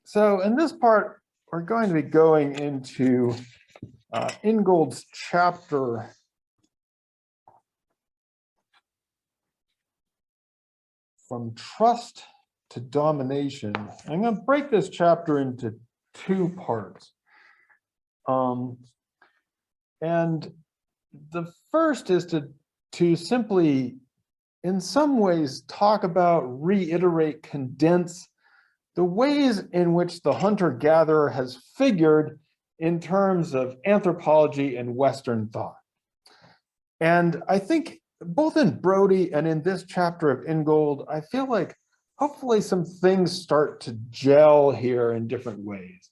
So in this part, we're going to be going into Ingold's chapter From Trust to Domination. I'm going to break this chapter into two parts. And the first is to simply, in some ways, talk about, reiterate, condense the ways in which the hunter-gatherer has figured in terms of anthropology and Western thought. And I think both in Brodie and in this chapter of Ingold, I feel like hopefully some things start to gel here in different ways.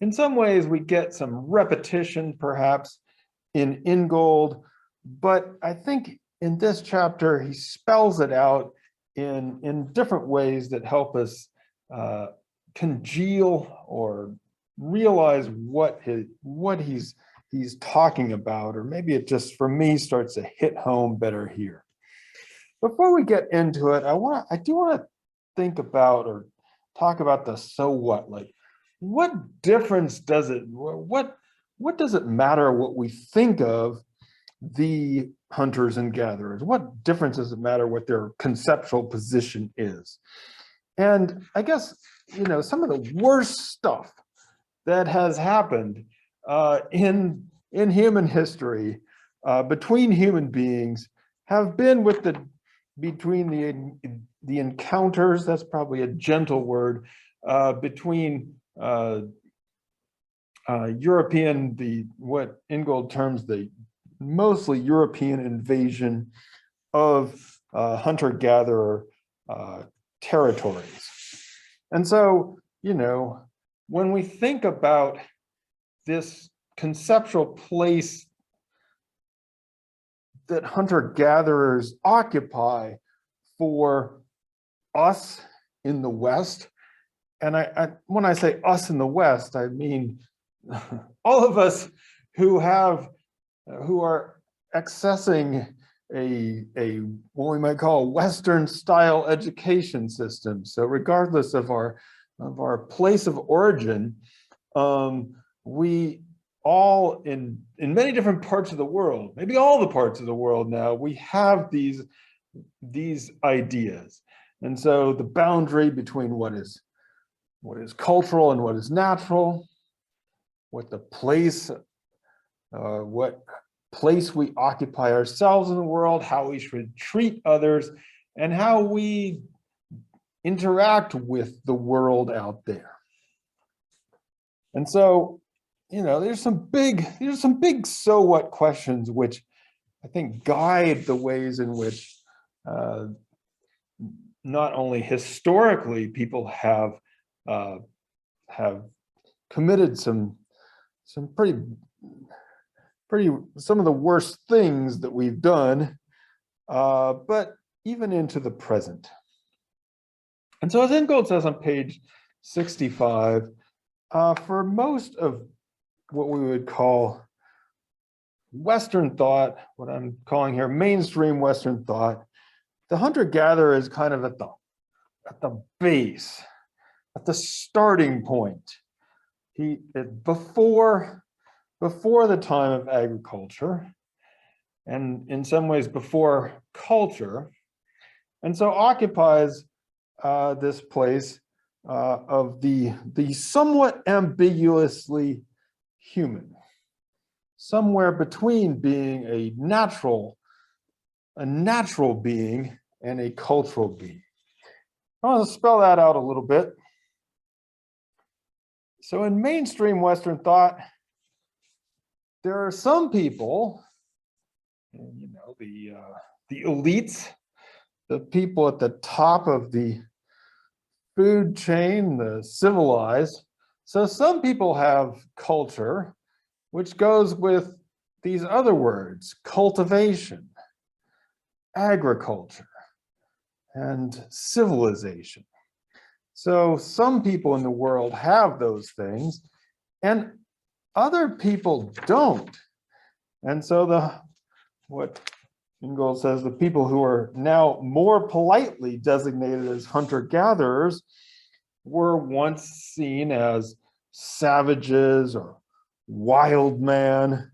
In some ways, we get some repetition, perhaps, in Ingold, but I think in this chapter, he spells it out in different ways that help us congeal or realize what he's talking about, or maybe it just, for me, starts to hit home better here. Before we get into it, I do want to think about or talk about the so what. Like, what difference does it, what does it matter what we think of the hunters and gatherers? What difference does it matter what their conceptual position is? And I guess, you know, some of the worst stuff that has happened in human history between human beings have been between the encounters, that's probably a gentle word, between European, what Ingold terms the mostly European invasion of hunter-gatherer territories. And so, you know, when we think about this conceptual place that hunter-gatherers occupy for us in the West, and when I say us in the West, I mean all of us who are accessing a what we might call a Western style education system. So regardless of our place of origin, we all in many different parts of the world, maybe all the parts of the world now, we have these ideas. And so the boundary between what is cultural and what is natural, what place we occupy ourselves in the world, how we should treat others, and how we interact with the world out there. And so, you know, there's some big so what questions which I think guide the ways in which not only historically people have committed some some of the worst things that we've done, but even into the present. And so as Ingold says on page 65, for most of what we would call Western thought, what I'm calling here mainstream Western thought, the hunter-gatherer is kind of at the base, at the starting point. Before the time of agriculture, and in some ways before culture, and so occupies this place of the somewhat ambiguously human, somewhere between being a natural being and a cultural being. I want to spell that out a little bit. So in mainstream Western thought, there are some people, you know, the elites, the people at the top of the food chain, the civilized. So some people have culture, which goes with these other words: cultivation, agriculture, and civilization. So some people in the world have those things, and other people don't. And so what Ingold says, the people who are now more politely designated as hunter-gatherers were once seen as savages or wild man,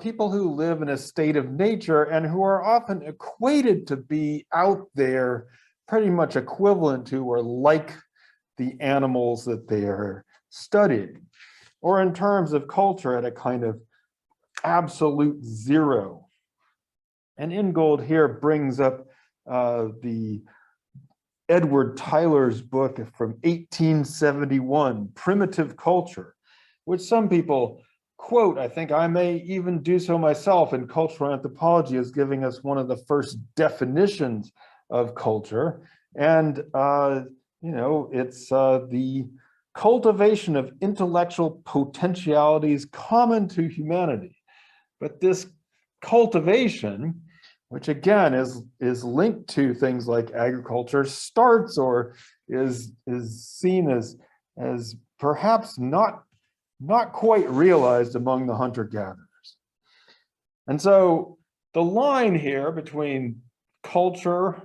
people who live in a state of nature and who are often equated to be out there, pretty much equivalent to or like the animals that they are studying, or in terms of culture at a kind of absolute zero. And Ingold here brings up the Edward Tyler's book from 1871, Primitive Culture, which some people quote. I think I may even do so myself in cultural anthropology, as giving us one of the first definitions of culture. And, it's the cultivation of intellectual potentialities common to humanity. But this cultivation, which again is linked to things like agriculture, starts or is seen as perhaps not quite realized among the hunter-gatherers. And so the line here between culture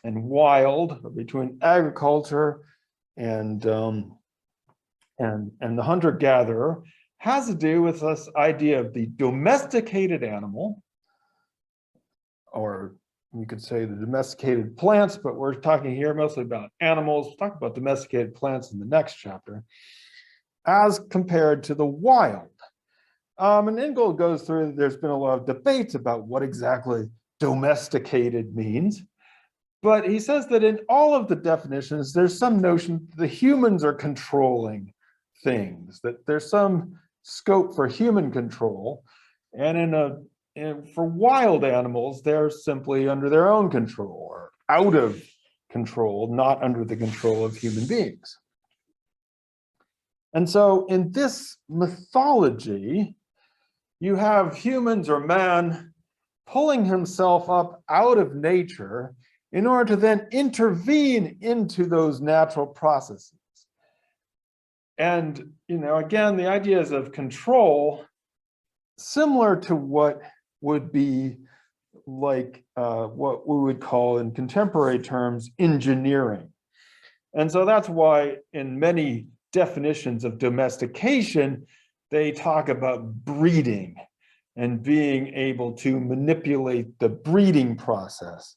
and wild, or between agriculture and the hunter-gatherer, has to do with this idea of the domesticated animal, or you could say the domesticated plants, but we're talking here mostly about animals. We'll talk about domesticated plants in the next chapter, as compared to the wild. And Ingold goes through, there's been a lot of debates about what exactly domesticated means. But he says that in all of the definitions, there's some notion that the humans are controlling things, that there's some scope for human control. And for wild animals, they're simply under their own control or out of control, not under the control of human beings. And so in this mythology, you have humans or man pulling himself up out of nature in order to then intervene into those natural processes. And, again, the ideas of control, similar to what would be like what we would call in contemporary terms engineering. And so that's why in many definitions of domestication, they talk about breeding and being able to manipulate the breeding process.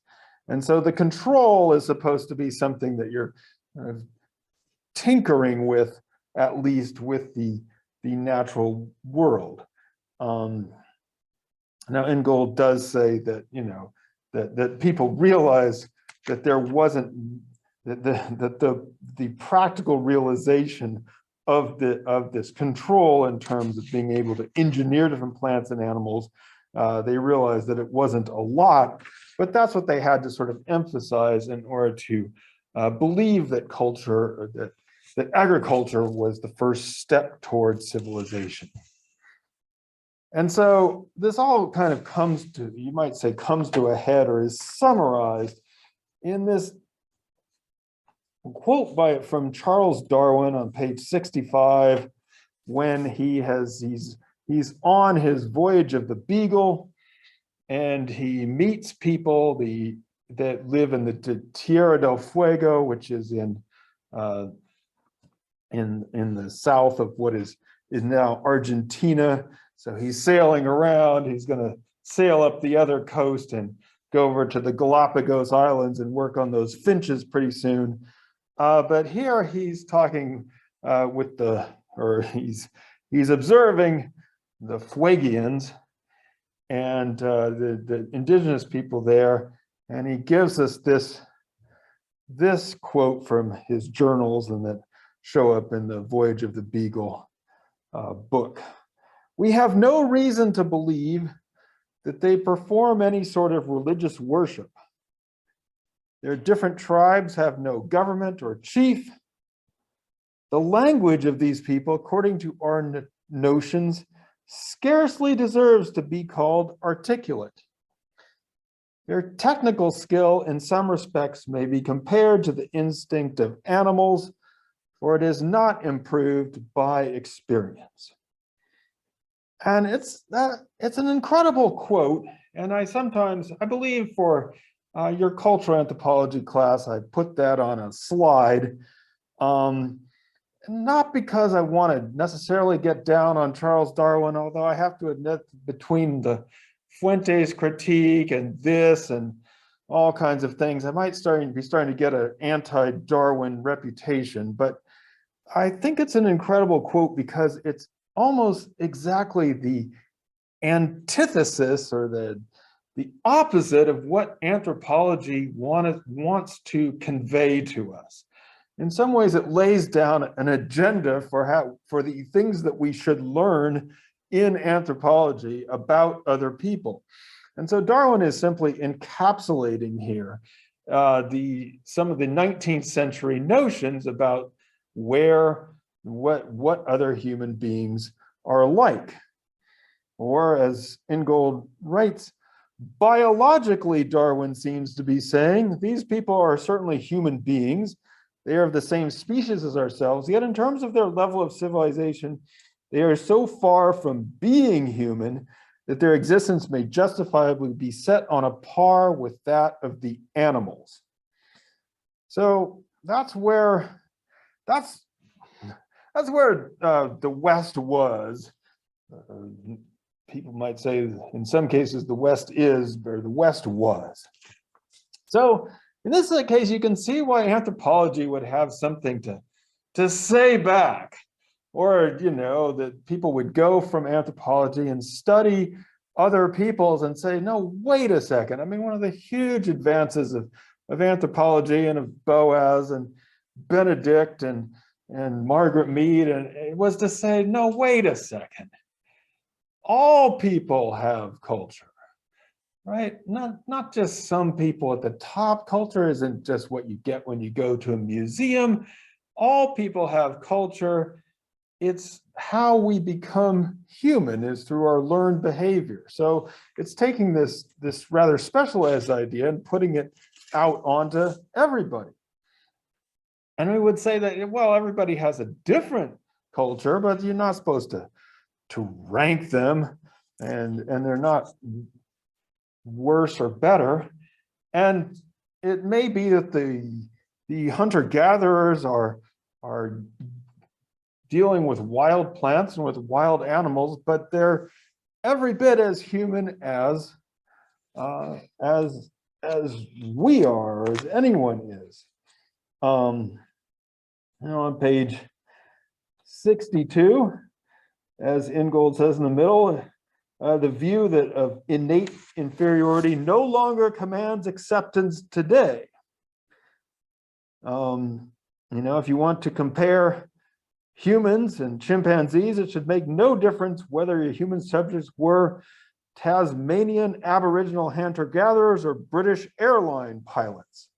And so the control is supposed to be something that you're tinkering with, at least with the natural world. Now, Ingold does say that, that people realize that there wasn't, that the practical realization of this control in terms of being able to engineer different plants and animals, they realized that it wasn't a lot, but that's what they had to sort of emphasize in order to believe that culture, or that agriculture was the first step towards civilization. And so this all kind of comes to, you might say, comes to a head or is summarized in this quote from Charles Darwin on page 65, when he's on his voyage of the Beagle, and he meets people that live in the Tierra del Fuego, which is in the south of what is now Argentina. So he's sailing around. He's going to sail up the other coast and go over to the Galapagos Islands and work on those finches pretty soon. But here he's talking he's observing the Fuegians and the indigenous people there, and he gives us this quote from his journals, and that show up in the Voyage of the Beagle book. "We have no reason to believe that they perform any sort of religious worship. Their different tribes have no government or chief. The language of these people, according to our notions, scarcely deserves to be called articulate. Their technical skill in some respects may be compared to the instinct of animals, for it is not improved by experience." And it's an incredible quote. And I believe for your cultural anthropology class, I put that on a slide. Not because I want to necessarily get down on Charles Darwin, although I have to admit between the Fuentes critique and this and all kinds of things, I might be starting to get an anti-Darwin reputation, but I think it's an incredible quote because it's almost exactly the antithesis or the opposite of what anthropology wants to convey to us. In some ways, it lays down an agenda for the things that we should learn in anthropology about other people. And so Darwin is simply encapsulating here some of the 19th century notions about what other human beings are like. Or as Ingold writes, biologically, Darwin seems to be saying, these people are certainly human beings. They are of the same species as ourselves, yet in terms of their level of civilization, they are so far from being human that their existence may justifiably be set on a par with that of the animals. So that's where the West was. People might say, in some cases, the West is, or the West was. So in this case, you can see why anthropology would have something to say back, or that people would go from anthropology and study other peoples and say, no, wait a second. I mean, one of the huge advances of anthropology and of Boas and Benedict and Margaret Mead, and it was to say, no, wait a second. All people have culture. Right? Not just some people at the top. Culture isn't just what you get when you go to a museum. All people have culture. It's how we become human is through our learned behavior. So it's taking this rather specialized idea and putting it out onto everybody. And we would say that, well, everybody has a different culture, but you're not supposed to rank them, and they're not worse or better. And it may be that the hunter-gatherers are dealing with wild plants and with wild animals, but they're every bit as human as we are, or as anyone is. On page 62, as Ingold says in the middle, the view that of innate inferiority no longer commands acceptance today. If you want to compare humans and chimpanzees, it should make no difference whether your human subjects were Tasmanian Aboriginal hunter-gatherers or British airline pilots.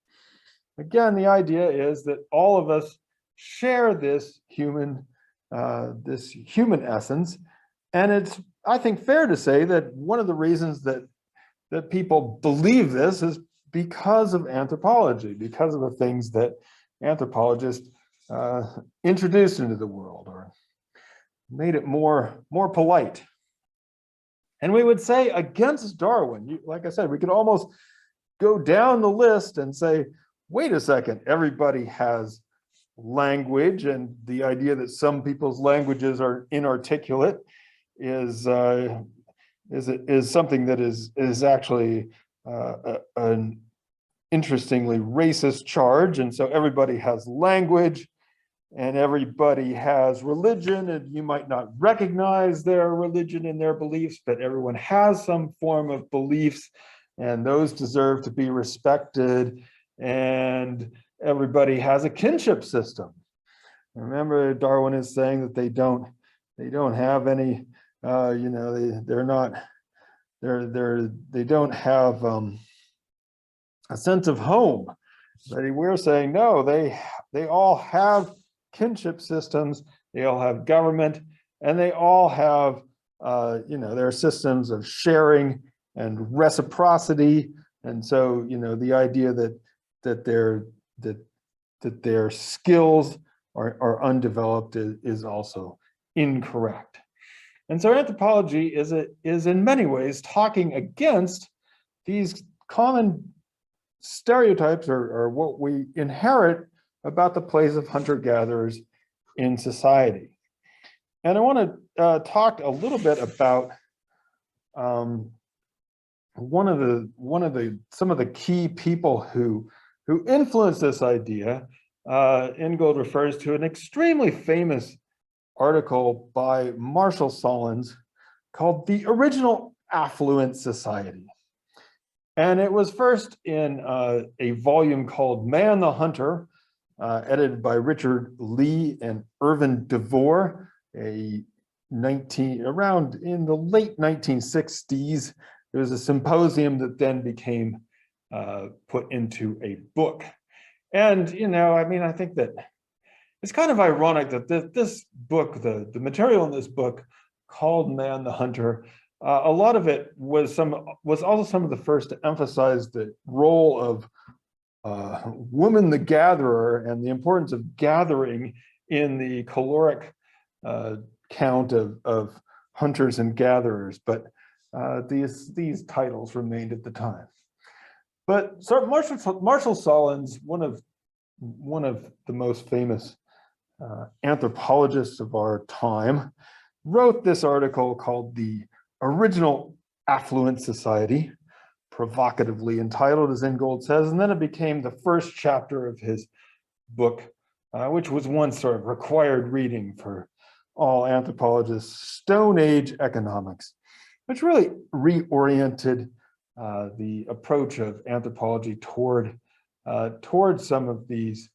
Again, the idea is that all of us share this human essence, and it's, I think, fair to say that one of the reasons that people believe this is because of anthropology, because of the things that anthropologists introduced into the world or made it more polite. And we would say against Darwin, like I said, we could almost go down the list and say, wait a second, everybody has language, and the idea that some people's languages are inarticulate is something that is actually an interestingly racist charge. And so everybody has language and everybody has religion, and you might not recognize their religion and their beliefs, but everyone has some form of beliefs, and those deserve to be respected. And everybody has a kinship system. Remember, Darwin is saying that they don't have any, they don't have a sense of home. But we're saying no, they all have kinship systems, they all have government, and they all have their systems of sharing and reciprocity. And so the idea that their skills are undeveloped is also incorrect. And so anthropology is in many ways talking against these common stereotypes or what we inherit about the place of hunter-gatherers in society. And I want to talk a little bit about some of the key people who influenced this idea. Ingold refers to an extremely famous article by Marshall Solons called The Original Affluent Society. And it was first in a volume called Man the Hunter, edited by Richard Lee and Irvin DeVore, around in the late 1960s. It was a symposium that then became put into a book. And, I mean, I think that it's kind of ironic that this book, the material in this book called Man the Hunter, a lot of it was also some of the first to emphasize the role of woman the gatherer and the importance of gathering in the caloric count of hunters and gatherers. But these titles remained at the time. But so Marshall Solons, one of the most famous anthropologists of our time, wrote this article called The Original Affluent Society, provocatively entitled, as Ingold says, and then it became the first chapter of his book, which was once sort of required reading for all anthropologists, Stone Age Economics, which really reoriented the approach of anthropology toward some of these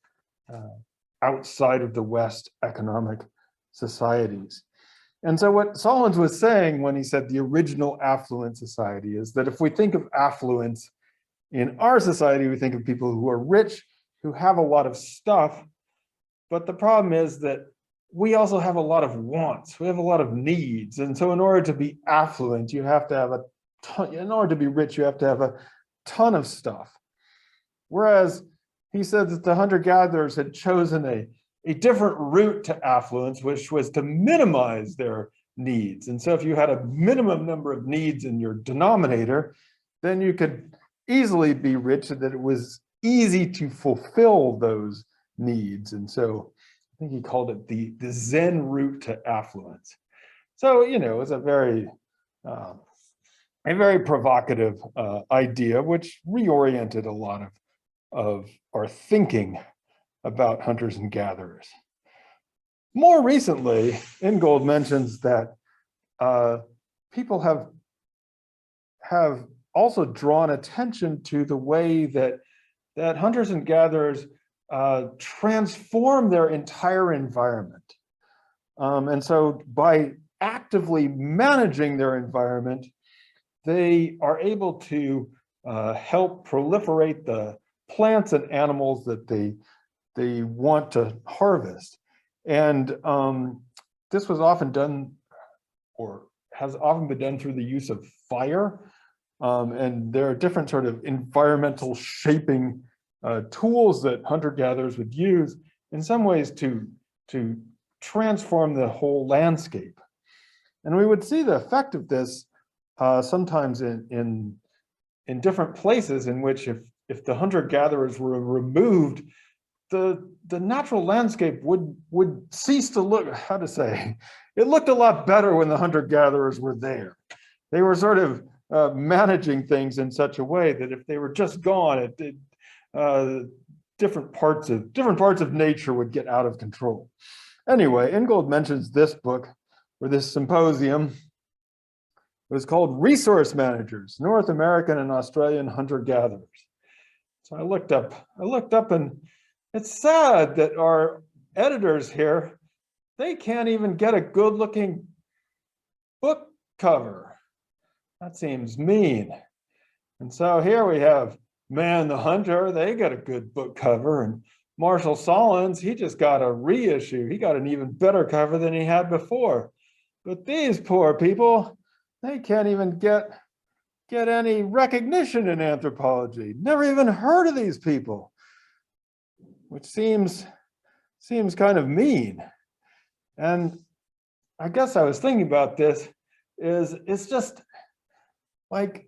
outside of the West economic societies. And so what Solons was saying when he said the original affluent society is that if we think of affluence in our society, we think of people who are rich, who have a lot of stuff. But the problem is that we also have a lot of wants. We have a lot of needs. And so in order to be affluent, you have to have a ton, in order to be rich, you have to have a ton of stuff. Whereas he said that the hunter-gatherers had chosen a different route to affluence, which was to minimize their needs. And so if you had a minimum number of needs in your denominator, then you could easily be rich, and that it was easy to fulfill those needs. And so I think he called it the Zen route to affluence. So, it was a very provocative idea, which reoriented a lot of our thinking about hunters and gatherers. More recently, Ingold mentions that people have also drawn attention to the way that hunters and gatherers transform their entire environment. And so by actively managing their environment, they are able to help proliferate the plants and animals that they want to harvest. And this was often done, or has often been done, through the use of fire. And there are different sort of environmental shaping tools that hunter-gatherers would use in some ways to transform the whole landscape. And we would see the effect of this sometimes in different places in which if the hunter-gatherers were removed, the natural landscape would cease to look, it looked a lot better when the hunter-gatherers were there. They were sort of managing things in such a way that if they were just gone, different parts of nature would get out of control. Anyway, Ingold mentions this book, or this symposium. It was called Resource Managers, North American and Australian Hunter-Gatherers. So I looked up, and it's sad that our editors here, they can't even get a good-looking book cover. That seems mean. And so here we have Man the Hunter, they got a good book cover, and Marshall Solons, he just got a reissue. He got an even better cover than he had before. But these poor people, they can't even get any recognition in anthropology. Never even heard of these people, which seems kind of mean. And I guess I was thinking about this, it's just like,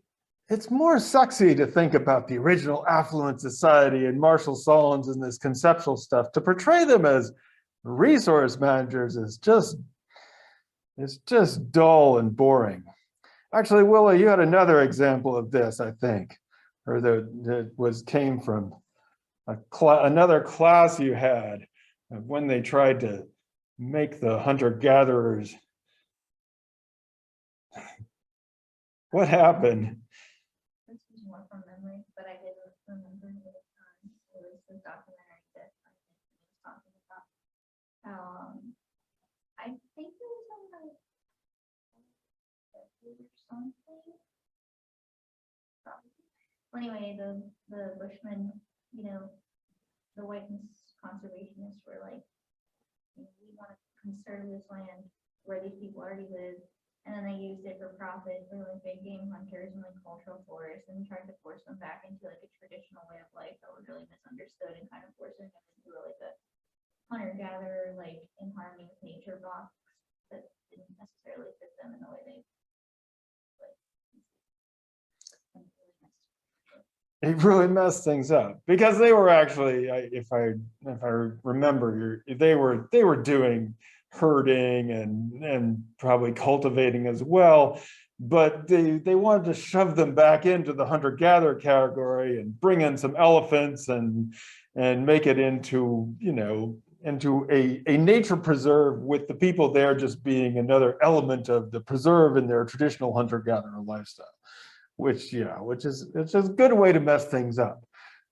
it's more sexy to think about the original affluent society and Marshall Solons and this conceptual stuff. To portray them as resource managers is just, it's just dull and boring. Actually, Willa, you had another example of this, I think, or that came from another class you had when they tried to make the hunter-gatherers. What happened? This was more from memory, but I didn't remember the time. It was the documentary that I think he was talking about. I think it was on like or something. Probably. Well, anyway, the Bushmen, you know, the white conservationists were like, we want to conserve this land where these people already live. And then they used it for profit for like big game hunters and like cultural forests and tried to force them back into like a traditional way of life that was really misunderstood and kind of forcing them into like a hunter-gatherer, like in harmony with nature box that didn't necessarily fit them in the way they like. It really messed things up because they were actually, if I remember, they were doing herding and probably cultivating as well, but they wanted to shove them back into the hunter-gatherer category and bring in some elephants and make it into, you know, into a nature preserve with the people there just being another element of the preserve in their traditional hunter-gatherer lifestyle, which, yeah, it's just a good way to mess things up.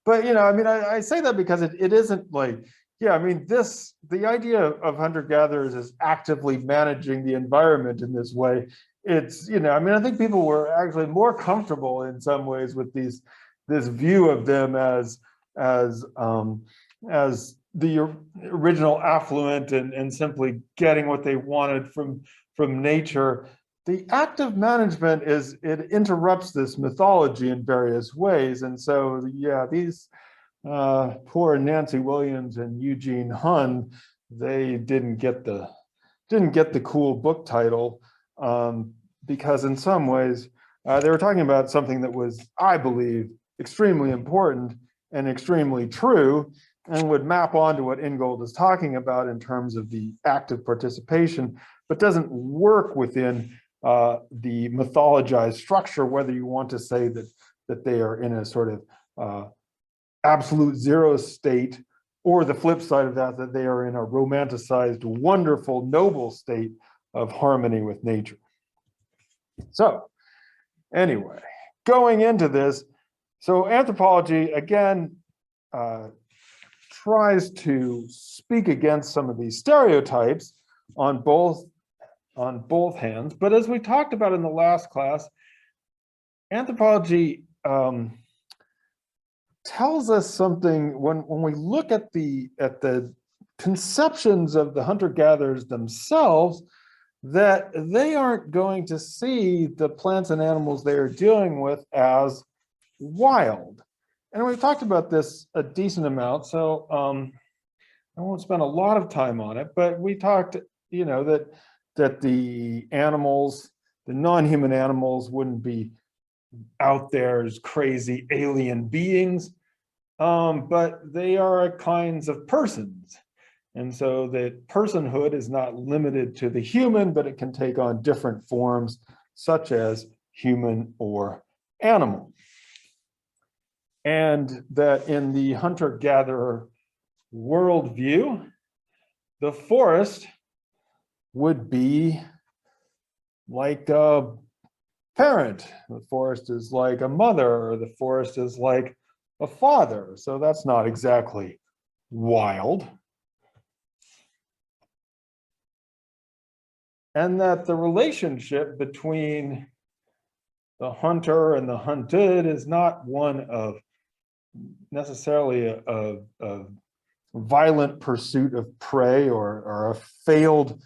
But, you know, I mean, I say that because it isn't like, yeah, I mean, the idea of hunter-gatherers is actively managing the environment in this way. It's, you know, I mean, I think people were actually more comfortable in some ways with this view of them as the original affluent and simply getting what they wanted from nature. The active management it interrupts this mythology in various ways. And so, yeah, these poor Nancy Williams and Eugene Hun, they didn't get the cool book title because in some ways they were talking about something that was, I believe, extremely important and extremely true, and would map onto what Ingold is talking about in terms of the active participation, but doesn't work within the mythologized structure, whether you want to say that they are in a sort of absolute zero state, or the flip side of that they are in a romanticized, wonderful, noble state of harmony with nature. So anyway, going into this, so anthropology, again, tries to speak against some of these stereotypes on both hands. But as we talked about in the last class, anthropology tells us something when we look at the conceptions of the hunter-gatherers themselves, that they aren't going to see the plants and animals they are dealing with as wild. And we've talked about this a decent amount, so I won't spend a lot of time on it, but we talked, you know, that the animals, the non-human animals, wouldn't be out there as crazy alien beings, but they are kinds of persons. And so that personhood is not limited to the human, but it can take on different forms, such as human or animal. And that in the hunter-gatherer worldview, the forest would be like a parent. The forest is like a mother, or the forest is like a father. So that's not exactly wild. And that the relationship between the hunter and the hunted is not one of necessarily a violent pursuit of prey or a failed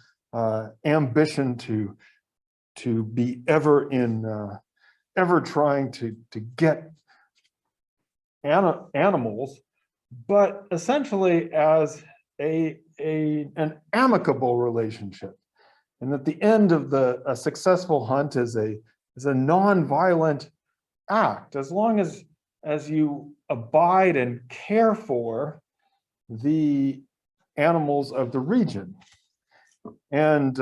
ambition to be ever trying to get animals, but essentially as an amicable relationship. And that the end of a successful hunt is a non-violent act, as long as you abide and care for the animals of the region. And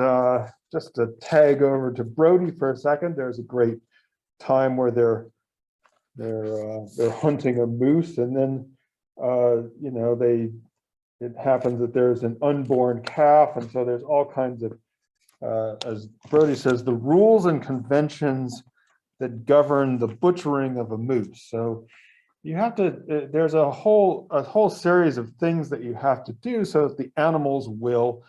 just to tag over to Brody for a second, there's a great time where they're hunting a moose, and then you know, it happens that there's an unborn calf, and so there's all kinds of as Brody says, the rules and conventions that govern the butchering of a moose. So you have to, there's a whole series of things that you have to do so that the animals will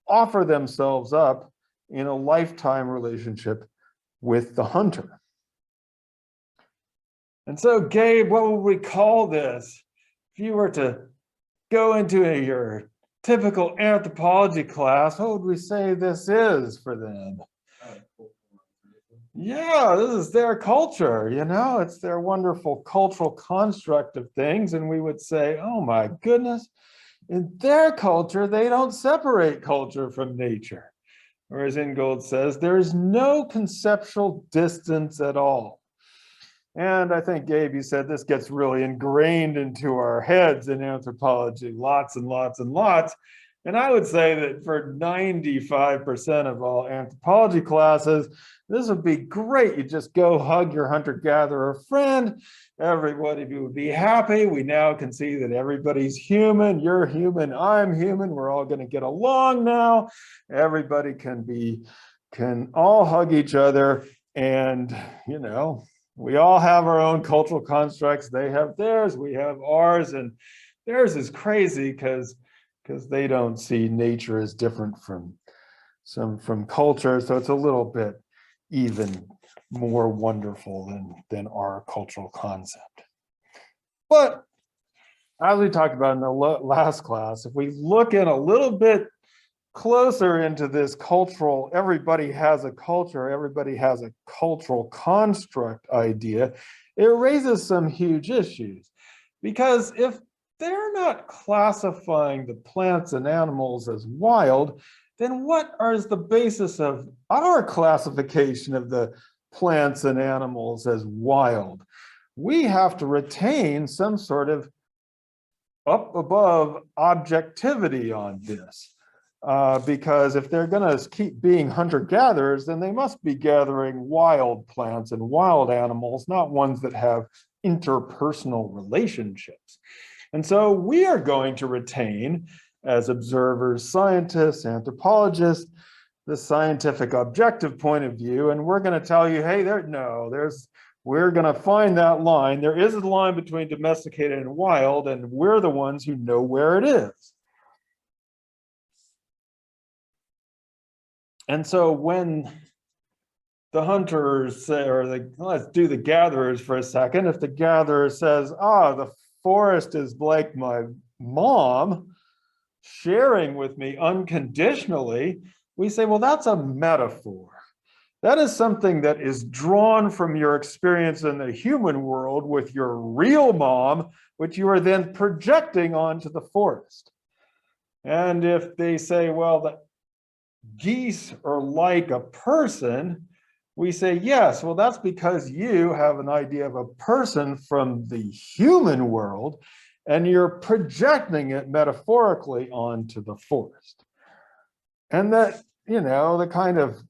offer themselves up in a lifetime relationship with the hunter. And so, Gabe, what would we call this? If you were to go into your typical anthropology class, what would we say this is for them? Yeah, this is their culture, you know, it's their wonderful cultural construct of things. And we would say, oh my goodness, in their culture, they don't separate culture from nature. Or as Ingold says, there is no conceptual distance at all. And I think, Gabe, you said this gets really ingrained into our heads in anthropology, lots and lots and lots. And I would say that for 95% of all anthropology classes, this would be great. You just go hug your hunter-gatherer friend. Everybody would be happy. We now can see that everybody's human. You're human. I'm human. We're all going to get along now. Everybody can all hug each other. And, you know, we all have our own cultural constructs. They have theirs. We have ours. And theirs is crazy because they don't see nature as different from culture. So it's a little bit even more wonderful than our cultural concept. But as we talked about in the last class, if we look in a little bit closer into this cultural, everybody has a culture, everybody has a cultural construct idea, it raises some huge issues. Because if they're not classifying the plants and animals as wild, then what is the basis of our classification of the plants and animals as wild? We have to retain some sort of up above objectivity on this. Because if they're going to keep being hunter-gatherers, then they must be gathering wild plants and wild animals, not ones that have interpersonal relationships. And so we are going to retain, as observers, scientists, anthropologists, the scientific objective point of view, and we're going to tell you, hey, we're going to find that line. There is a line between domesticated and wild, and we're the ones who know where it is. And so when the hunters say, let's do the gatherers for a second, if the gatherer says, the forest is like my mom sharing with me unconditionally, we say, well, that's a metaphor. That is something that is drawn from your experience in the human world with your real mom, which you are then projecting onto the forest. And if they say, well, the geese are like a person, we say, yes, well, that's because you have an idea of a person from the human world, and you're projecting it metaphorically onto the forest. And that, you know, the kind of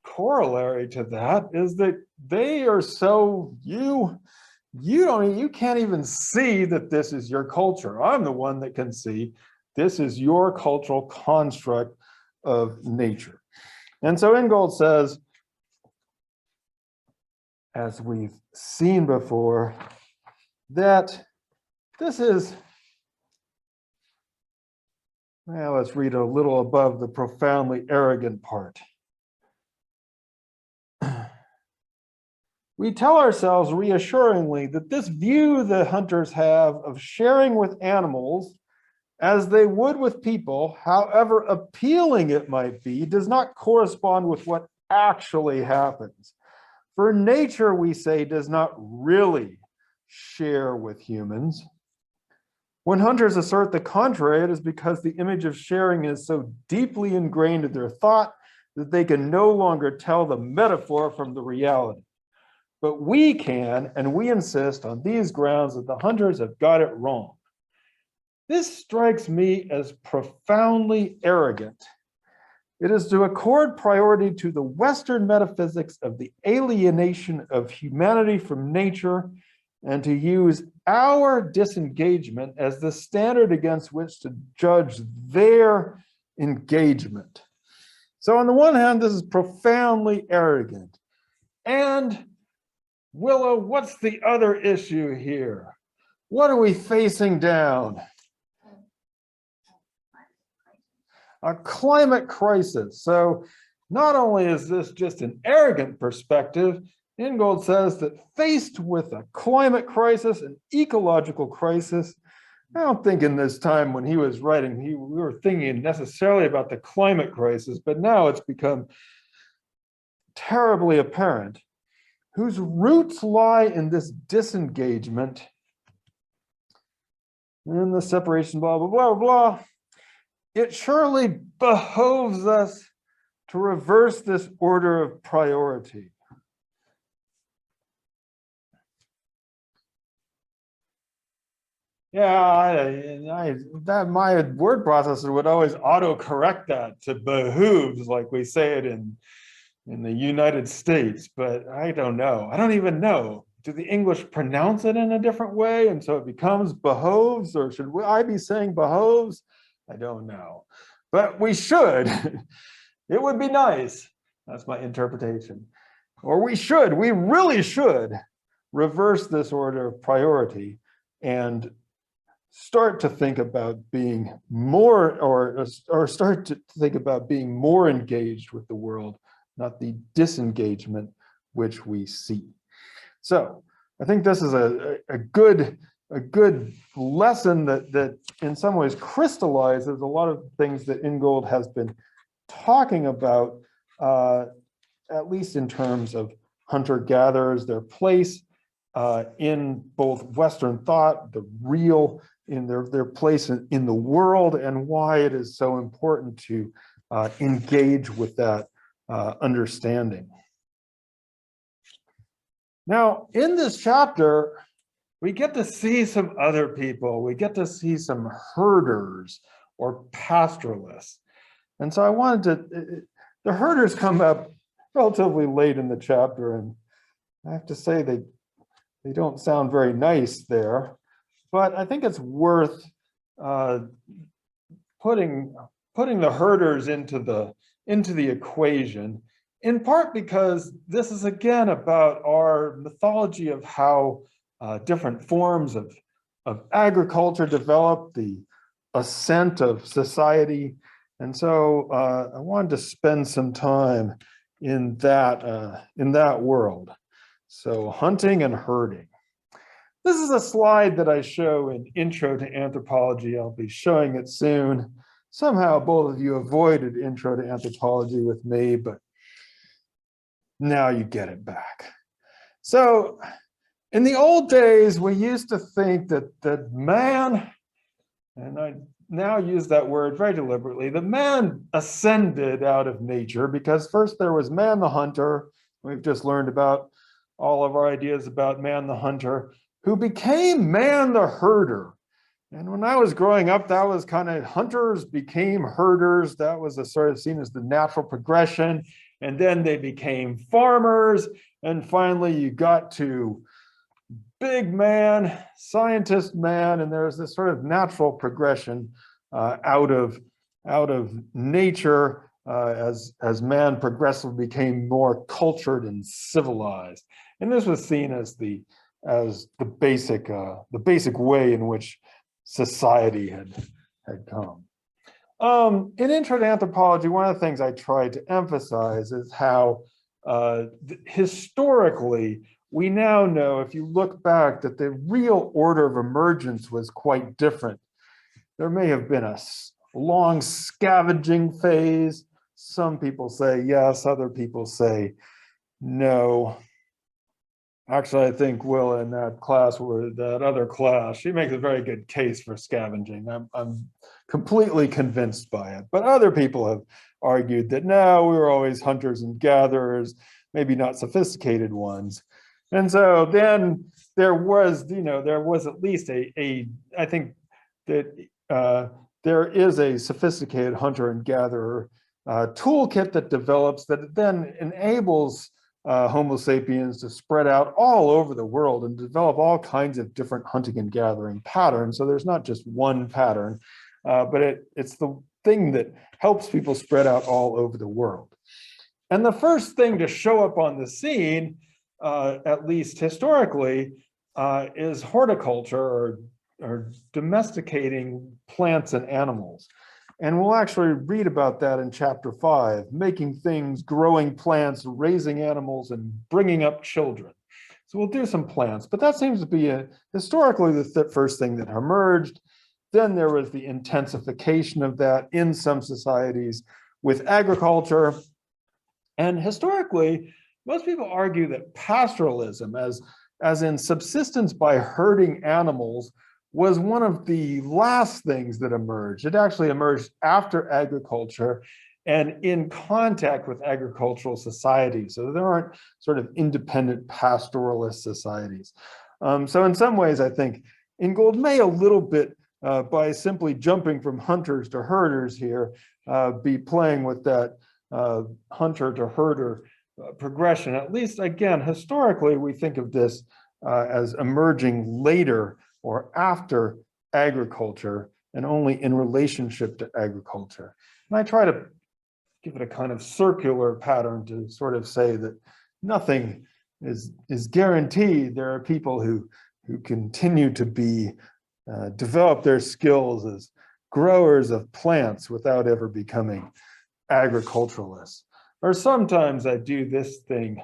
corollary to that is that they are so, you can't even see that this is your culture. I'm the one that can see this is your cultural construct of nature. And so Ingold says, as we've seen before, that this is, well, let's read a little above the profoundly arrogant part. We tell ourselves reassuringly that this view the hunters have of sharing with animals as they would with people, however appealing it might be, does not correspond with what actually happens. For nature, we say, does not really share with humans. When hunters assert the contrary, it is because the image of sharing is so deeply ingrained in their thought that they can no longer tell the metaphor from the reality. but we can, and we insist on these grounds that the hunters have got it wrong. This strikes me as profoundly arrogant. It is to accord priority to the Western metaphysics of the alienation of humanity from nature and to use our disengagement as the standard against which to judge their engagement. So on the one hand, this is profoundly arrogant. And Willow, what's the other issue here? What are we facing down? A climate crisis. So not only is this just an arrogant perspective, Ingold says that faced with a climate crisis, an ecological crisis, I don't think in this time when he was writing, we were thinking necessarily about the climate crisis, but now it's become terribly apparent, whose roots lie in this disengagement and the separation, blah, blah, blah, blah. It surely behoves us to reverse this order of priority. Yeah, that my word processor would always auto-correct that to behooves, like we say it in the United States, but I don't know. I don't even know. Do the English pronounce it in a different way? And so it becomes behoves, or should I be saying behoves? I don't know, but we should. It would be nice. That's my interpretation. Or we really should reverse this order of priority and start to think about being more, or start to think about being more engaged with the world, not the disengagement which we see. So I think this is a good lesson that in some ways crystallizes a lot of things that Ingold has been talking about, at least in terms of hunter-gatherers, their place in both Western thought, the real, in their place in the world, and why it is so important to engage with that understanding. Now, in this chapter, we get to see some other people. We get to see some herders or pastoralists. And so I wanted to, the herders come up relatively late in the chapter, and I have to say they don't sound very nice there, but I think it's worth putting the herders into the equation, in part because this is again about our mythology of how different forms of agriculture developed, the ascent of society. And so I wanted to spend some time in that world. So hunting and herding. This is a slide that I show in Intro to Anthropology. I'll be showing it soon. Somehow both of you avoided Intro to Anthropology with me, but now you get it back. So in the old days, we used to think that man, and I now use that word very deliberately, the man ascended out of nature because first there was man the hunter. We've just learned about all of our ideas about man the hunter, who became man the herder. And when I was growing up, that was kind of hunters became herders. That was a sort of seen as the natural progression. And then they became farmers. And finally you got to big man, scientist man, and there's this sort of natural progression out of nature as man progressively became more cultured and civilized. And this was seen as the basic way in which society had come. In Intro to Anthropology, one of the things I tried to emphasize is how historically, we now know, if you look back, that the real order of emergence was quite different. There may have been a long scavenging phase. Some people say yes, other people say no. Actually, I think Will in that class, or that other class, she makes a very good case for scavenging. I'm completely convinced by it. But other people have argued that no, we were always hunters and gatherers, maybe not sophisticated ones. And so then there was, there was at least I think that there is a sophisticated hunter and gatherer toolkit that develops that then enables Homo sapiens to spread out all over the world and develop all kinds of different hunting and gathering patterns. So there's not just one pattern, but it's the thing that helps people spread out all over the world. And the first thing to show up on the scene, at least historically, is horticulture or domesticating plants and animals. And we'll actually read about that in chapter 5, making things, growing plants, raising animals, and bringing up children. So we'll do some plants, but that seems to be historically the first thing that emerged. Then there was the intensification of that in some societies with agriculture. And historically, most people argue that pastoralism, as in subsistence by herding animals, was one of the last things that emerged. It actually emerged after agriculture and in contact with agricultural societies. So there aren't sort of independent pastoralist societies. So in some ways, I think Ingold may a little bit, by simply jumping from hunters to herders here, be playing with that hunter to herder progression. At least, again, historically, we think of this as emerging later or after agriculture and only in relationship to agriculture. And I try to give it a kind of circular pattern to sort of say that nothing is guaranteed. There are people who continue to be develop their skills as growers of plants without ever becoming agriculturalists. Or sometimes I do this thing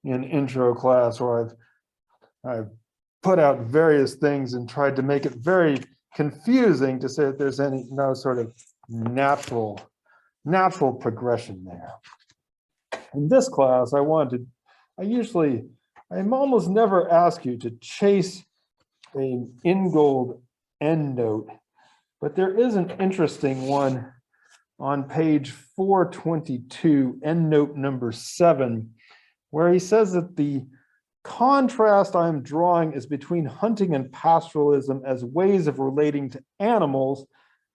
in intro class where I've put out various things and tried to make it very confusing to say that there's no sort of natural progression there. In this class, I almost never ask you to chase an Ingold endnote, but there is an interesting one on page 422, endnote number 7, where he says that the contrast I'm drawing is between hunting and pastoralism as ways of relating to animals,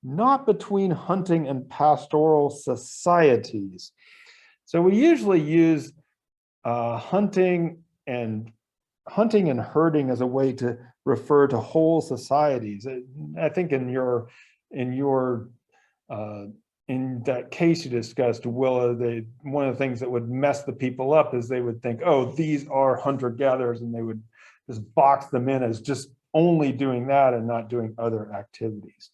not between hunting and pastoral societies. So we usually use hunting and herding as a way to refer to whole societies. I think in that case you discussed, Willa, one of the things that would mess the people up is they would think, oh, these are hunter-gatherers, and they would just box them in as just only doing that and not doing other activities.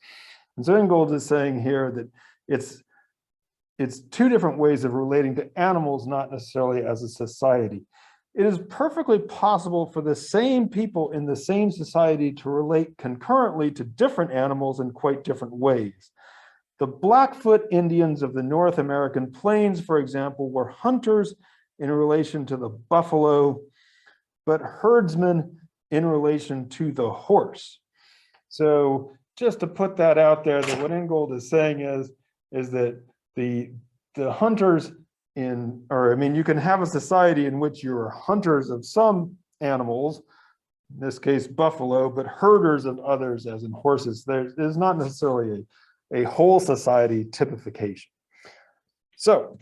And so Ingold is saying here that it's two different ways of relating to animals, not necessarily as a society. It is perfectly possible for the same people in the same society to relate concurrently to different animals in quite different ways. The Blackfoot Indians of the North American plains, for example, were hunters in relation to the buffalo, but herdsmen in relation to the horse. So just to put that out there, that what Ingold is saying is that the hunters you can have a society in which you're hunters of some animals, in this case buffalo, but herders of others, as in horses. There's not necessarily a whole society typification. So,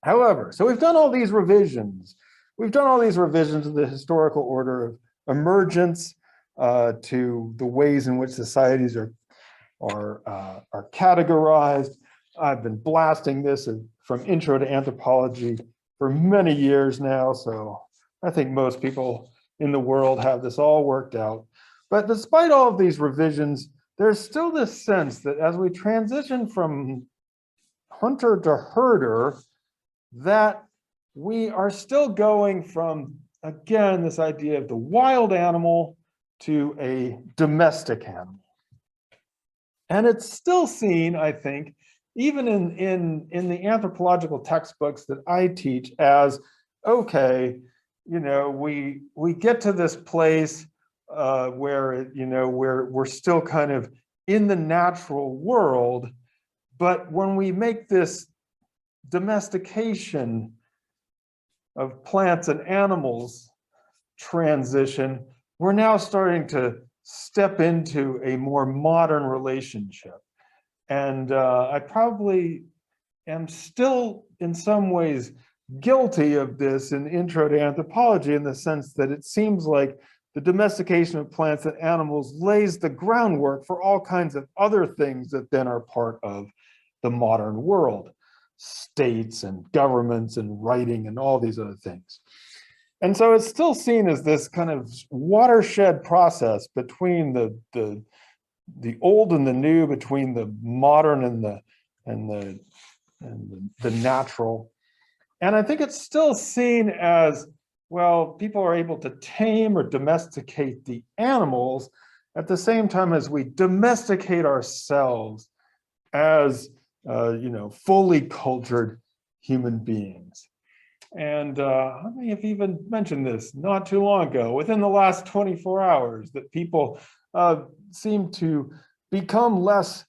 however, we've done all these revisions. We've done all these revisions of the historical order of emergence to the ways in which societies are categorized. I've been blasting this from Intro to Anthropology for many years now, so I think most people in the world have this all worked out. But despite all of these revisions, there's still this sense that as we transition from hunter to herder, that we are still going from, again, this idea of the wild animal to a domestic animal. And it's still seen, I think, even in the anthropological textbooks that I teach, as, okay, we get to this place where we're still kind of in the natural world, but when we make this domestication of plants and animals, transition, we're now starting to step into a more modern relationship. And I probably am still in some ways guilty of this in Intro to Anthropology, in the sense that it seems like the domestication of plants and animals lays the groundwork for all kinds of other things that then are part of the modern world, states and governments and writing and all these other things. And so it's still seen as this kind of watershed process between the old and the new, between the modern and the natural. And I think it's still seen as, well, people are able to tame or domesticate the animals at the same time as we domesticate ourselves as fully cultured human beings. And I may have even mentioned this not too long ago, within the last 24 hours, that people seem to become less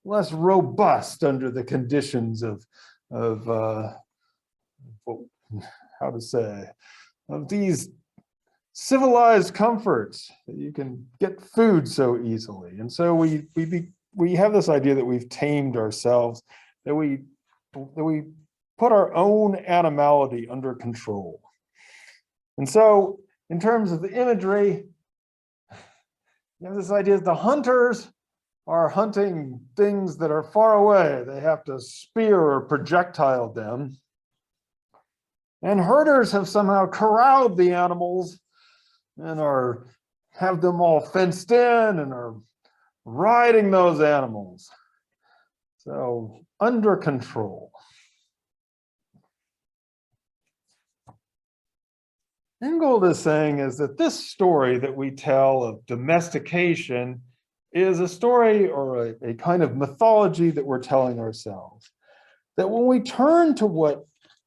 robust under the conditions of how to say, of these civilized comforts that you can get food so easily. And so we have this idea that we've tamed ourselves, that we put our own animality under control. And so in terms of the imagery, you have this idea that the hunters are hunting things that are far away. They have to spear or projectile them. And herders have somehow corralled the animals and have them all fenced in and are riding those animals. So under control. Ingold is saying is that this story that we tell of domestication is a story or a kind of mythology that we're telling ourselves. That when we turn to what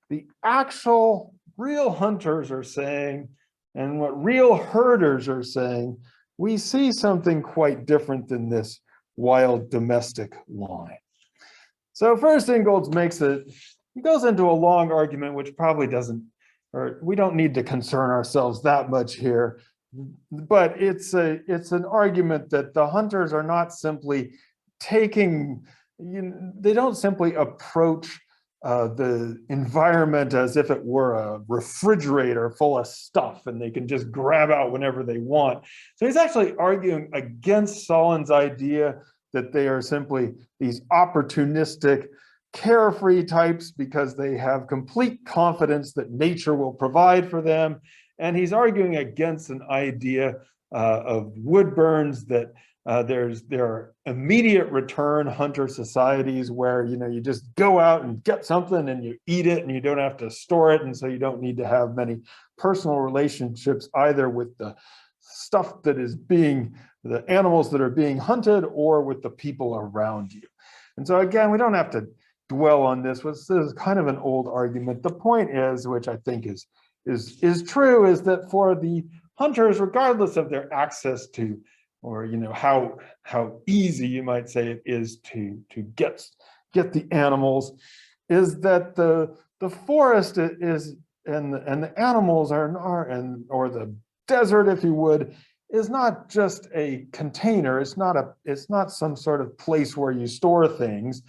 the actual real hunters are saying and what real herders are saying, we see something quite different than this wild domestic line. So first, Ingold he goes into a long argument, which probably doesn't, or we don't need to concern ourselves that much here, but it's an argument that the hunters are not simply taking, they don't simply approach the environment as if it were a refrigerator full of stuff and they can just grab out whenever they want. So he's actually arguing against Solon's idea that they are simply these opportunistic, carefree types because they have complete confidence that nature will provide for them. And he's arguing against an idea of Woodburn's that there are immediate return hunter societies where you just go out and get something and you eat it and you don't have to store it, and so you don't need to have many personal relationships either with the stuff that is the animals that are being hunted or with the people around you. And so again, we don't have to dwell on this. This is kind of an old argument. The point is, which I think is true, is that for the hunters, regardless of their access to, or how easy you might say it is to get the animals, is that the forest is and the animals or the desert, if you would, is not just a container. It's not some sort of place where you store things,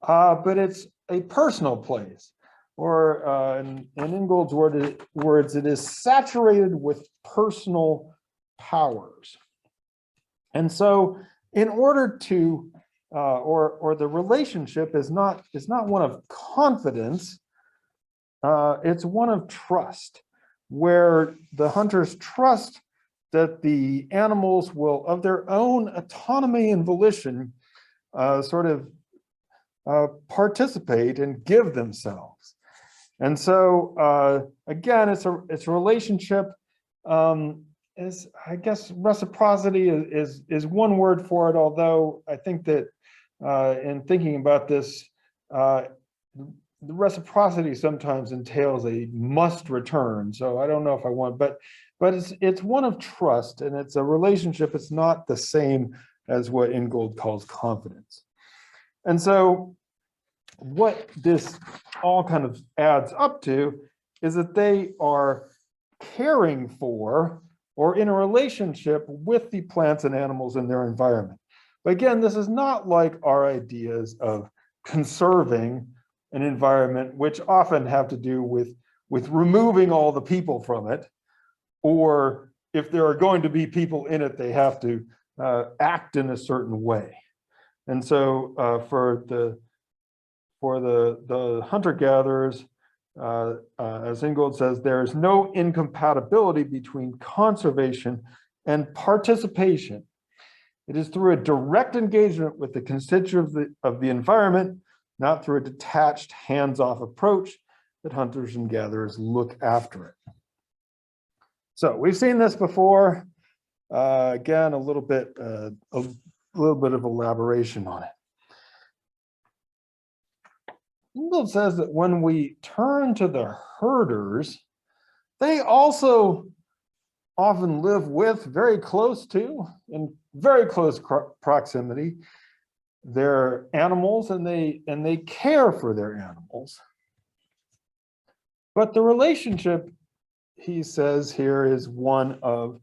but it's a personal place. Or in Ingold's words, it is saturated with personal powers. And so in order to, or the relationship is not one of confidence, it's one of trust, where the hunters trust that the animals will, of their own autonomy and volition, participate and give themselves. And so again, it's a relationship. I guess reciprocity is one word for it, although I think that in thinking about this, the reciprocity sometimes entails a must return. So I don't know if I want, but it's one of trust, and it's a relationship. It's not the same as what Ingold calls confidence. And so what this all kind of adds up to is that they are caring for or in a relationship with the plants and animals in their environment. But again, this is not like our ideas of conserving an environment, which often have to do with removing all the people from it, or if there are going to be people in it, they have to act in a certain way. And so for the hunter-gatherers, as Ingold says, there is no incompatibility between conservation and participation. It is through a direct engagement with the constituents of the environment, not through a detached, hands-off approach, that hunters and gatherers look after it. So we've seen this before. Again, a little bit of elaboration on it. Ingold says that when we turn to the herders, they also often live with, very close to, in very close proximity, their animals, and they care for their animals. But the relationship, he says here, is one of,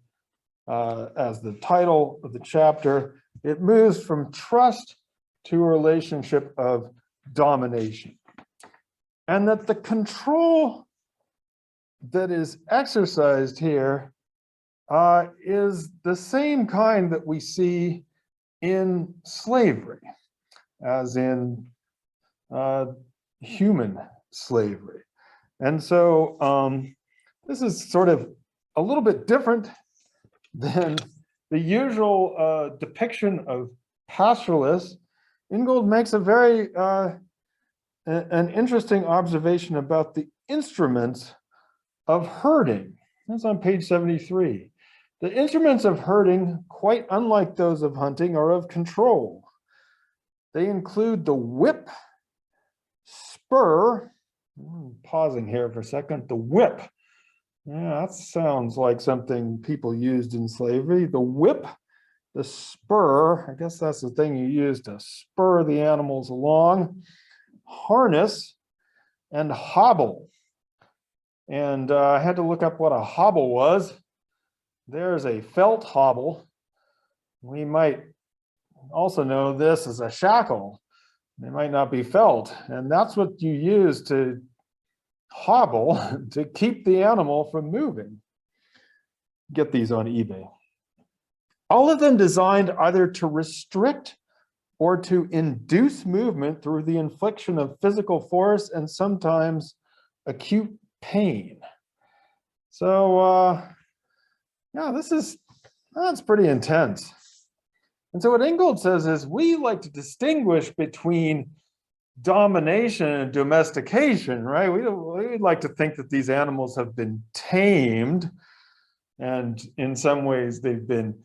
as the title of the chapter, it moves from trust to a relationship of domination. And that the control that is exercised here is the same kind that we see in slavery, as in human slavery. And so this is sort of a little bit different than the usual depiction of pastoralists. Ingold makes a very an interesting observation about the instruments of herding. That's on page 73. The instruments of herding, quite unlike those of hunting, are of control. They include the whip, spur, pausing here for a second, the whip. Yeah, that sounds like something people used in slavery. The whip, the spur, I guess that's the thing you use to spur the animals along, harness, and hobble. And I had to look up what a hobble was. There's a felt hobble. We might also know this as a shackle. They might not be felt. And that's what you use to hobble to keep the animal from moving. Get these on eBay. All of them designed either to restrict or to induce movement through the infliction of physical force and sometimes acute pain. So yeah, that's pretty intense. And so what Ingold says is we like to distinguish between domination and domestication, right? We'd like to think that these animals have been tamed, and in some ways they've been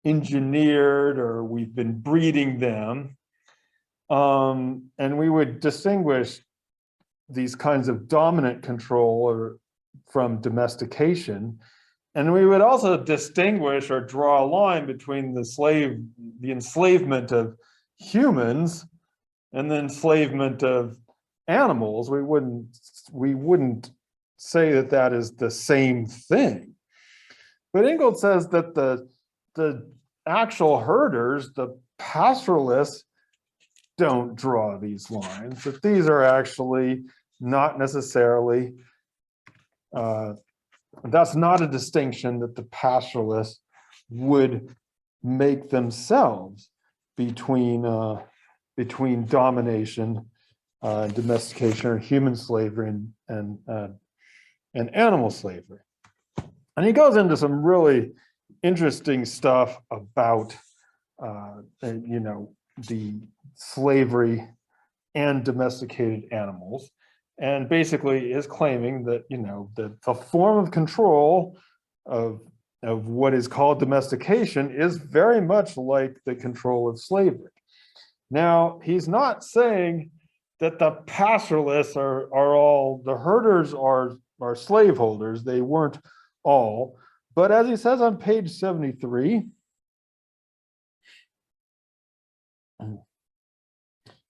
engineered, or we've been breeding them. And we would distinguish these kinds of dominant control from domestication. And we would also distinguish or draw a line between the enslavement of humans and the enslavement of animals. We wouldn't say that that is the same thing. But Ingold says that the actual herders, the pastoralists, don't draw these lines, that these are actually not necessarily, that's not a distinction that the pastoralists would make themselves between domination, domestication, or human slavery and animal slavery. And he goes into some really interesting stuff about the slavery and domesticated animals, and basically is claiming that the form of control of what is called domestication is very much like the control of slavery. Now, he's not saying that the pastoralists are all, the herders are slaveholders. They weren't all. But as he says on page 73,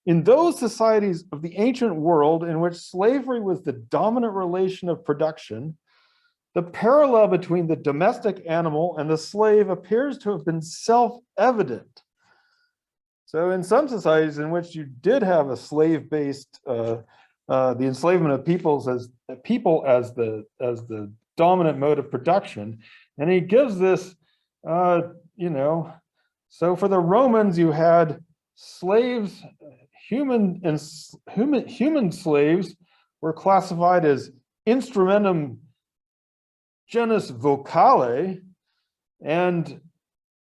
in those societies of the ancient world in which slavery was the dominant relation of production, the parallel between the domestic animal and the slave appears to have been self-evident. So in some societies in which you did have a slave-based, the enslavement of people as the dominant mode of production, and he gives this, so for the Romans you had slaves, human slaves were classified as instrumentum genus vocale, and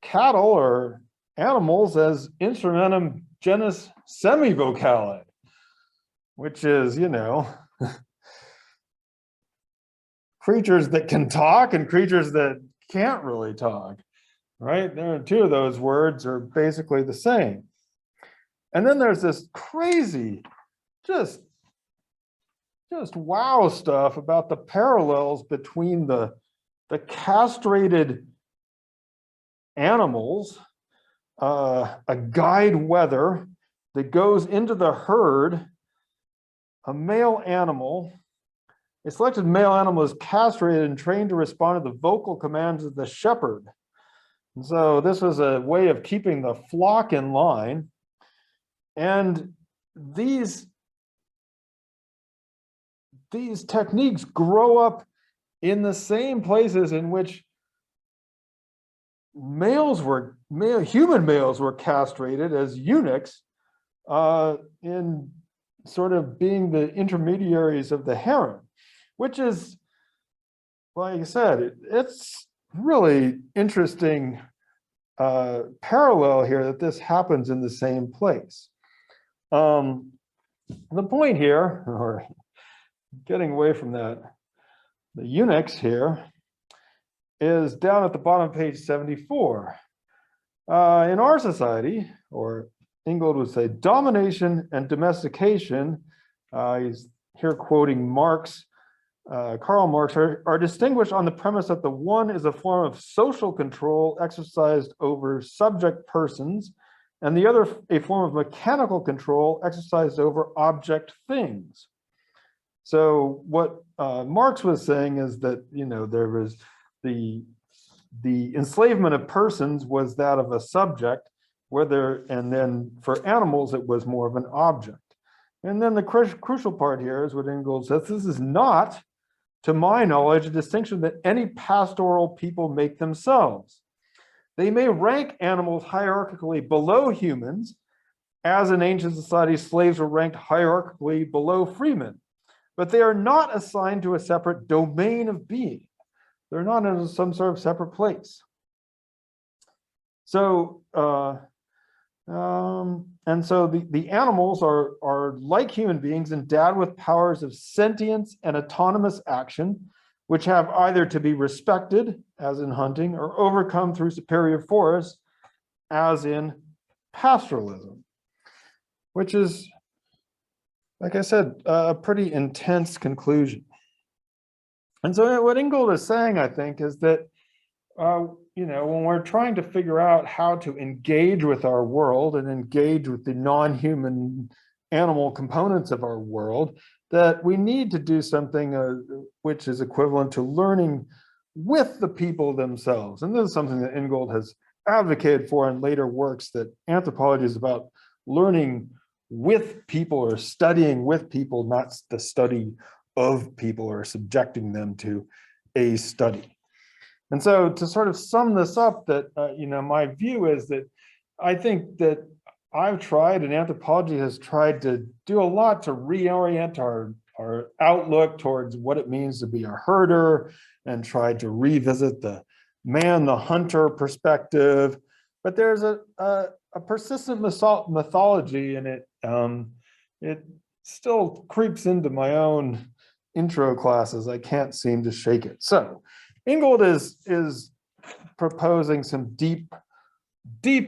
cattle or animals as instrumentum genus semivocale, which is, creatures that can talk and creatures that can't really talk, right? There are two of those words are basically the same. And then there's this crazy, just wow stuff about the parallels between the castrated animals, a guide wether that goes into the herd, a male animal. A selected male animal is castrated and trained to respond to the vocal commands of the shepherd. And so this was a way of keeping the flock in line. And these techniques grow up in the same places in which human males were castrated as eunuchs, in sort of being the intermediaries of the harem, which is, like I said, it's really interesting parallel here that this happens in the same place. The point here, or getting away from that, the eunuchs here, is down at the bottom of page 74. In our society, or Ingold would say, domination and domestication, he's here quoting Marx, Karl Marx, are distinguished on the premise that the one is a form of social control exercised over subject persons, and the other a form of mechanical control exercised over object things. So what Marx was saying is that, there was the enslavement of persons was that of a subject, and then for animals it was more of an object. And then the crucial part here is what Ingold says: this is not, to my knowledge, a distinction that any pastoral people make themselves. They may rank animals hierarchically below humans, as in ancient societies slaves were ranked hierarchically below freemen, but they are not assigned to a separate domain of being. They're not in some sort of separate place. So, and so the animals are like human beings, endowed with powers of sentience and autonomous action, which have either to be respected, as in hunting, or overcome through superior force, as in pastoralism, which is, like I said, a pretty intense conclusion. And so what Ingold is saying, I think, is that, when we're trying to figure out how to engage with our world and engage with the non-human animal components of our world, that we need to do something which is equivalent to learning with the people themselves. And this is something that Ingold has advocated for in later works, that anthropology is about learning with people or studying with people, not the study of people or subjecting them to a study. And so to sort of sum this up, that, my view is that I think that I've tried, and anthropology has tried, to do a lot to reorient our outlook towards what it means to be a herder, and tried to revisit the man, the hunter perspective. But there's a persistent mythology in it. It still creeps into my own intro classes. I can't seem to shake it. So Ingold is proposing some deep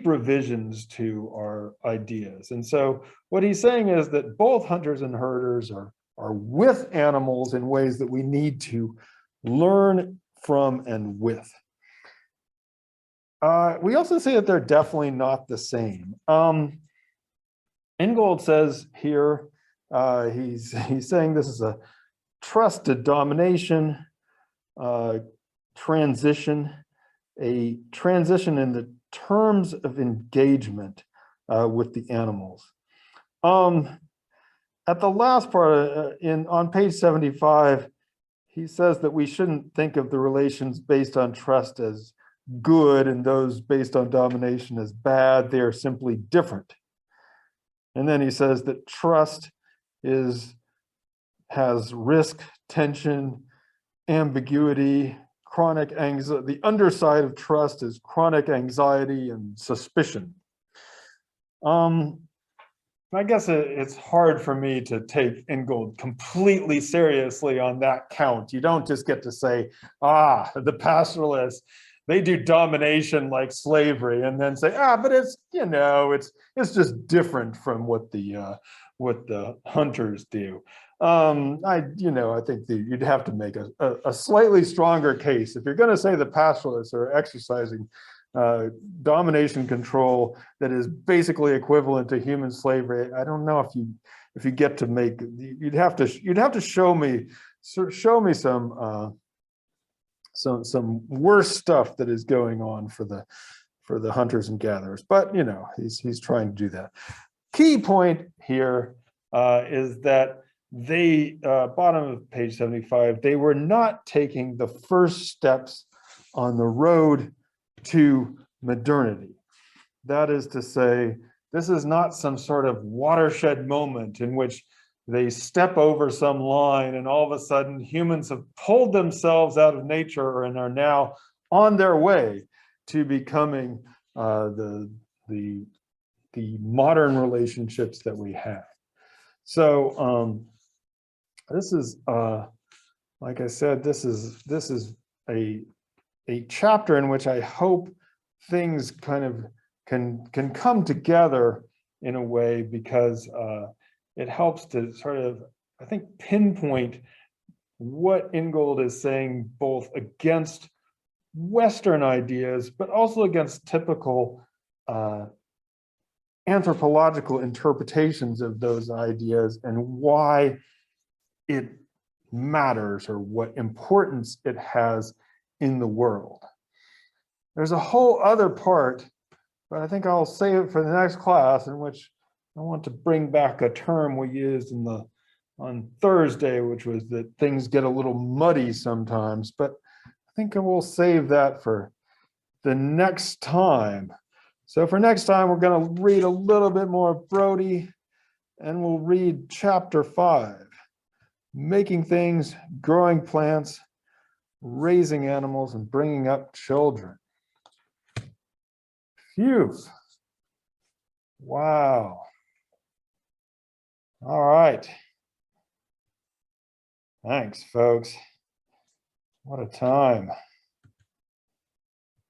revisions to our ideas. And so what he's saying is that both hunters and herders are with animals in ways that we need to learn from and with. We also say that they're definitely not the same. Ingold says here, he's saying this is a trusted domination. transition, a transition in the terms of engagement with the animals. At the last part, on page 75, he says that we shouldn't think of the relations based on trust as good and those based on domination as bad. They are simply different. And then he says that trust has risk, tension, ambiguity, chronic anxiety. The underside of trust is chronic anxiety and suspicion. I guess it's hard for me to take Ingold completely seriously on that count. You don't just get to say, the pastoralists, they do domination like slavery, and then say, but it's, it's just different from what the hunters do. I think that you'd have to make a slightly stronger case if you're going to say the pastoralists are exercising domination control that is basically equivalent to human slavery. I don't know if you get to make, you'd have to show me some worse stuff that is going on for the hunters and gatherers. But he's trying to do that. Key point here is that they, bottom of page 75, they were not taking the first steps on the road to modernity. That is to say, this is not some sort of watershed moment in which they step over some line and all of a sudden humans have pulled themselves out of nature and are now on their way to becoming the modern relationships that we have. So this is, like I said, this is a chapter in which I hope things kind of can come together in a way, because it helps to sort of, I think, pinpoint what Ingold is saying, both against Western ideas, but also against typical anthropological interpretations of those ideas, and why it matters or what importance it has in the world. There's a whole other part, but I think I'll save it for the next class, in which I want to bring back a term we used on Thursday, which was that things get a little muddy sometimes, but I think I will save that for the next time. So for next time, we're going to read a little bit more of Brody, and we'll read chapter 5, making things, growing plants, raising animals, and bringing up children. Phew. Wow. All right. Thanks, folks. What a time.